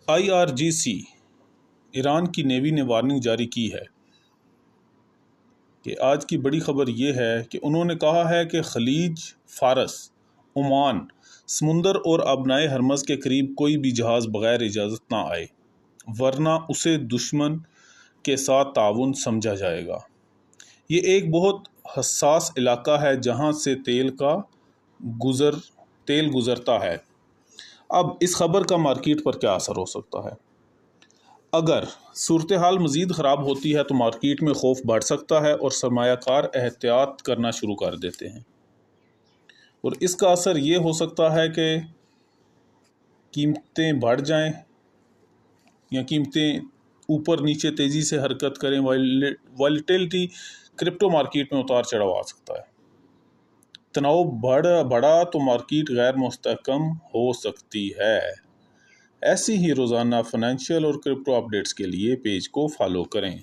IRGC Iran کی navy نے warning جاری کی ہے کہ آج کی بڑی خبر یہ ہے کہ انہوں نے کہا ہے کہ خلیج فارس، عمان، سمندر اور آبنائے ہرمز کے قریب کوئی بھی جہاز بغیر اجازت نہ آئے، ورنہ اسے دشمن کے ساتھ تعاون سمجھا جائے گا۔ یہ ایک بہت حساس علاقہ ہے جہاں سے تیل گزرتا ہے۔ اب اس خبر کا مارکیٹ پر کیا اثر ہو سکتا ہے؟ اگر صورتحال مزید خراب ہوتی ہے تو مارکیٹ میں خوف بڑھ سکتا ہے اور سرمایہ کار احتیاط کرنا شروع کر دیتے ہیں، اور اس کا اثر یہ ہو سکتا ہے کہ قیمتیں بڑھ جائیں یا قیمتیں اوپر نیچے تیزی سے حرکت کریں۔ وائلیٹیلٹی کرپٹو مارکیٹ میں اتار چڑھاؤ آ سکتا ہے۔ تناؤ بڑھا تو مارکیٹ غیر مستحکم ہو سکتی ہے۔ ایسی ہی روزانہ فنانشل اور کرپٹو اپ ڈیٹس کے لیے پیج کو فالو کریں۔